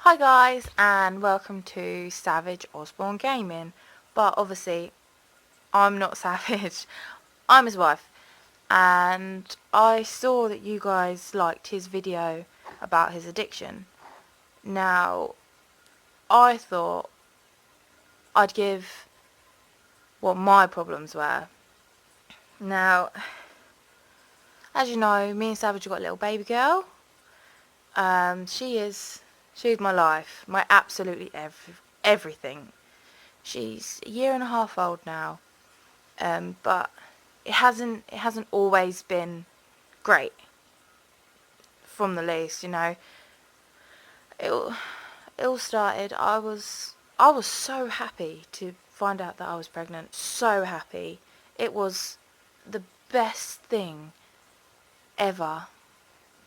Hi guys, and welcome to Savage Osborne Gaming. But obviously, I'm not Savage. I'm his wife. And I saw that you guys liked his video about his addiction. Now, I thought I'd give what my problems were. Now, as you know, me and Savage have got a little baby girl. She's my life, my absolutely everything. She's a year and a half old now. But it hasn't always been great from the least, It all started. I was so happy to find out that I was pregnant. So happy. It was the best thing ever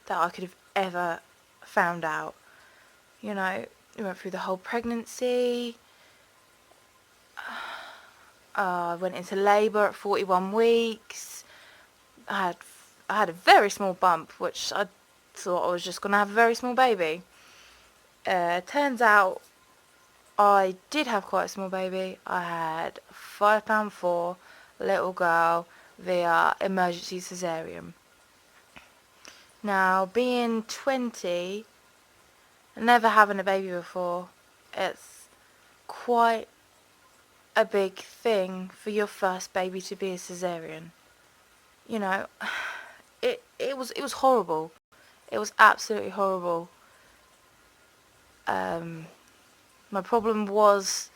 that I could have ever found out. We went through the whole pregnancy. I went into labour at 41 weeks. I had a very small bump, which I thought I was just going to have a very small baby. Turns out I did have quite a small baby. I had a £5'4" little girl via emergency caesarean. Now, being 20, never having a baby before, it's quite a big thing for your first baby to be a caesarean. It was horrible. It was absolutely horrible. My problem was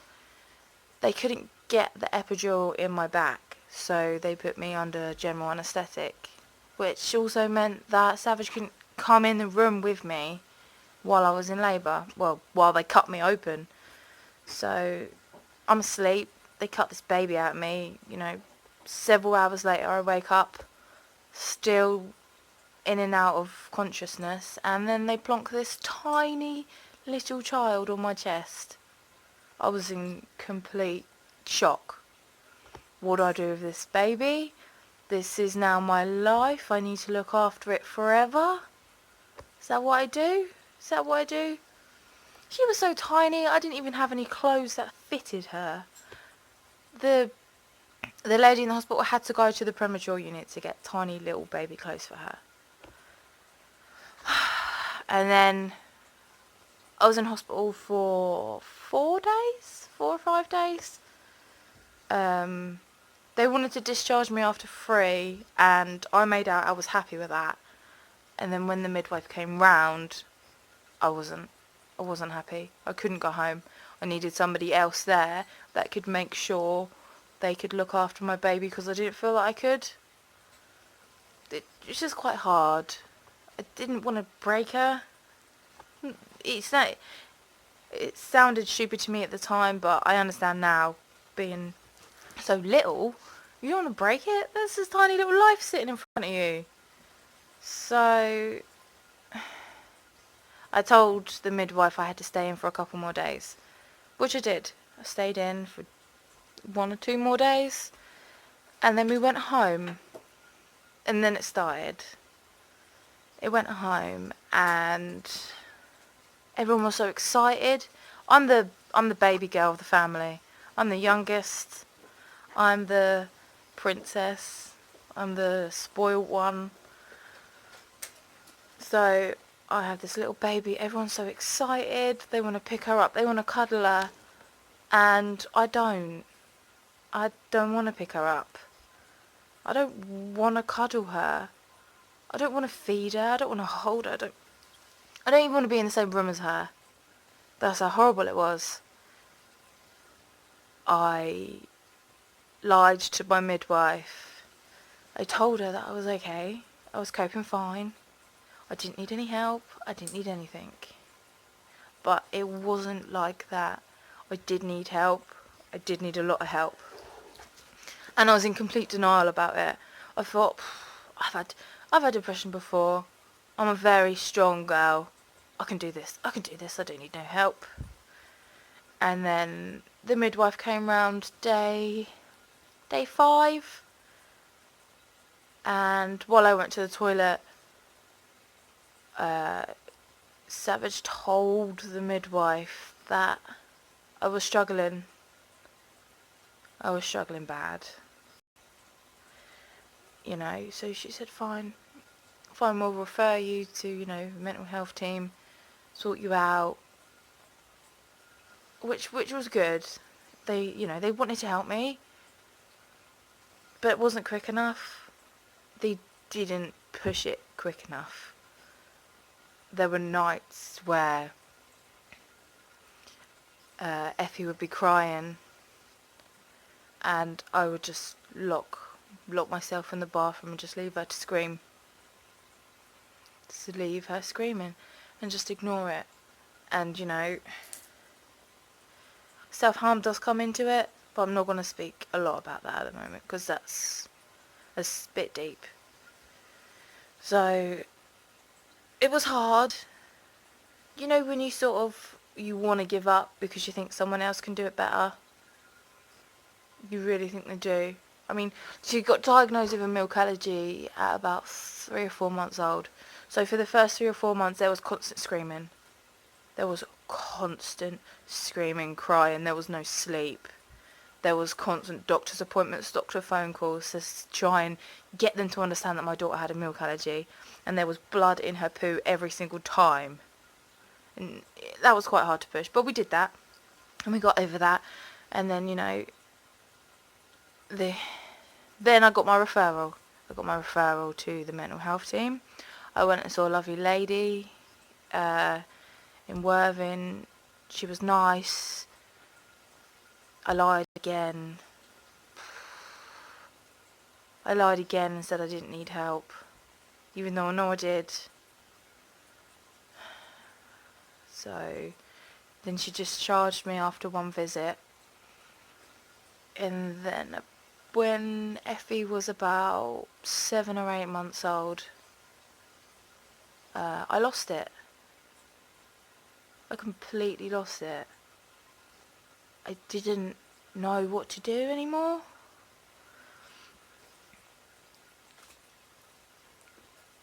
they couldn't get the epidural in my back, so they put me under general anaesthetic, which also meant that Savage couldn't come in the room with me while I was in labour. Well, while they cut me open. So I'm asleep. They cut this baby out of me. Several hours later I wake up, still in and out of consciousness, and then they plonk this tiny little child on my chest. I was in complete shock. What do I do with this baby? This is now my life. I need to look after it forever. Is that what I do? Is that what I do? She was so tiny, I didn't even have any clothes that fitted her. The lady in the hospital had to go to the premature unit to get tiny little baby clothes for her. And then I was in hospital for 4 or 5 days. They wanted to discharge me after 3, and I made out I was happy with that. And then when the midwife came round, I wasn't happy. I couldn't go home. I needed somebody else there that could make sure they could look after my baby, because I didn't feel that I could. It was just quite hard. I didn't want to break her. It sounded stupid to me at the time, but I understand now, being so little, you don't want to break it. There's this tiny little life sitting in front of you. So I told the midwife I had to stay in for a couple more days, which I did. I stayed in for 1 or 2 more days, and then we went home, and then it started. It went home, and everyone was so excited. I'm the baby girl of the family. I'm the youngest. I'm the princess. I'm the spoiled one. So I have this little baby. Everyone's so excited. They want to pick her up. They want to cuddle her. And I don't want to pick her up. I don't want to cuddle her. I don't want to feed her. I don't want to hold her. I don't even want to be in the same room as her. That's how horrible it was. I lied to my midwife. I told her that I was okay. I was coping fine. I didn't need any help. I didn't need anything. But it wasn't like that. I did need help. I did need a lot of help. And I was in complete denial about it. I thought, I've had depression before. I'm a very strong girl. I can do this. I don't need no help. And then the midwife came round day 5. And while I went to the toilet, Savage told the midwife that I was struggling. I was struggling bad. So she said, fine, we'll refer you to, the mental health team, sort you out, which was good. They wanted to help me, but it wasn't quick enough. They didn't push it quick enough. There were nights where Effie would be crying, and I would just lock myself in the bathroom and just leave her to scream. Just leave her screaming and just ignore it. And, self-harm does come into it, but I'm not going to speak a lot about that at the moment, because that's a bit deep. So, it was hard. When you want to give up because you think someone else can do it better. You really think they do. I mean, she got diagnosed with a milk allergy at about 3 or 4 months old. So for the first 3 or 4 months, there was constant screaming. There was constant screaming, crying. There was no sleep. There was constant doctor's appointments, doctor phone calls to try and get them to understand that my daughter had a milk allergy. And there was blood in her poo every single time. And that was quite hard to push. But we did that. And we got over that. And then, then I got my referral. I got my referral to the mental health team. I went and saw a lovely lady in Worthing. She was nice. I lied again. I lied again and said I didn't need help, even though I know I did. So then she discharged me after one visit. And then when Effie was about 7 or 8 months old, I lost it. I completely lost it. I didn't know what to do anymore.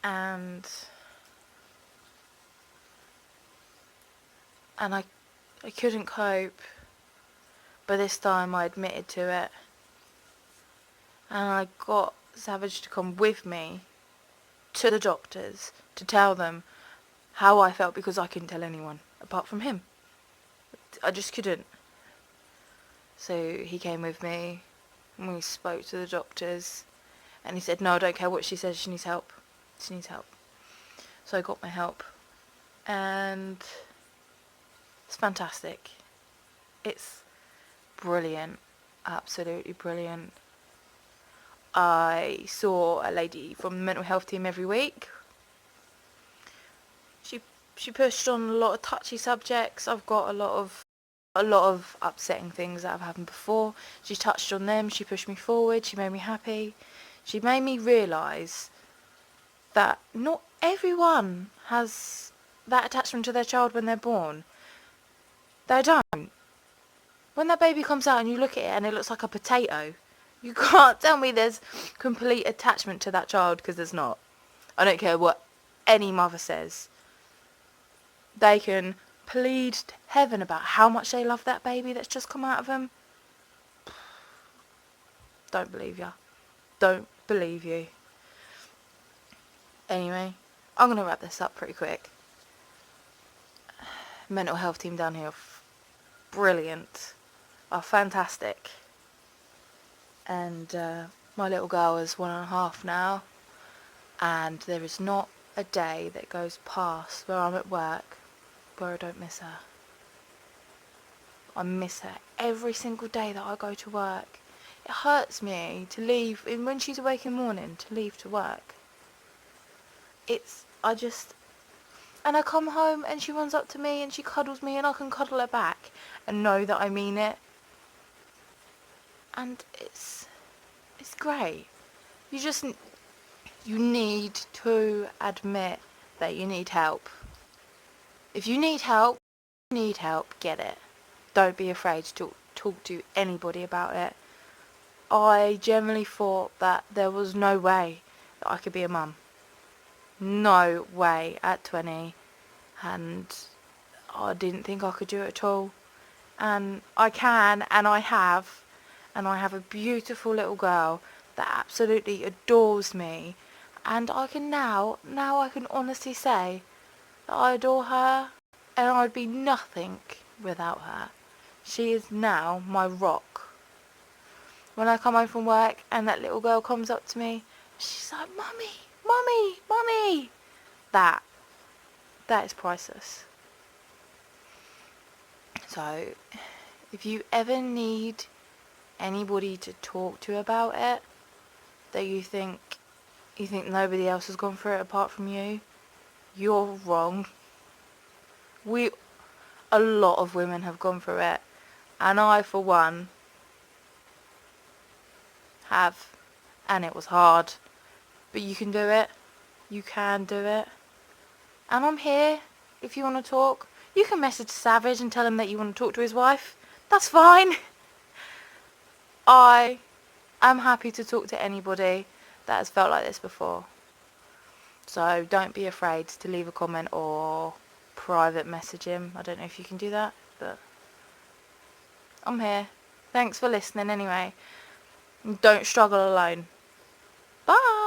And I couldn't cope. But this time I admitted to it. And I got Savage to come with me to the doctors to tell them how I felt, because I couldn't tell anyone apart from him. I just couldn't. So he came with me and we spoke to the doctors, and he said, no, I don't care what she says, she needs help. She needs help. So I got my help, and it's fantastic. It's brilliant. Absolutely brilliant. I saw a lady from the mental health team every week. She pushed on a lot of touchy subjects. I've got a lot of upsetting things that have happened before. She touched on them. She pushed me forward. She made me happy. She made me realise that not everyone has that attachment to their child when they're born. They don't. When that baby comes out and you look at it and it looks like a potato, you can't tell me there's complete attachment to that child, because there's not. I don't care what any mother says. They can plead to heaven about how much they love that baby that's just come out of them. Don't believe ya. Don't believe you. Anyway, I'm going to wrap this up pretty quick. Mental health team down here are brilliant. Are fantastic. And my little girl is 1.5 now. And there is not a day that goes past where I'm at work where I don't miss her. I miss her every single day that I go to work. It hurts me to leave, and when she's awake in the morning, to leave to work. And I come home and she runs up to me and she cuddles me and I can cuddle her back and know that I mean it. And it's great. You need to admit that you need help. If you need help, get it. Don't be afraid to talk to anybody about it. I generally thought that there was no way that I could be a mum. No way at 20 and I didn't think I could do it at all. And I can, and I have. And I have a beautiful little girl that absolutely adores me. And I can now I can honestly say that I adore her, and I'd be nothing without her. She is now my rock. When I come home from work and that little girl comes up to me, she's like, "Mummy, Mummy, Mummy." That is priceless. So, if you ever need anybody to talk to about it, that you think nobody else has gone through it apart from you, you're wrong. A lot of women have gone through it, and I for one have, and it was hard, but you can do it. You can do it. And I'm here if you want to talk. You can message Savage and tell him that you want to talk to his wife. That's fine. I am happy to talk to anybody that has felt like this before. So don't be afraid to leave a comment or private message him. I don't know if you can do that, but I'm here. Thanks for listening anyway. Don't struggle alone. Bye.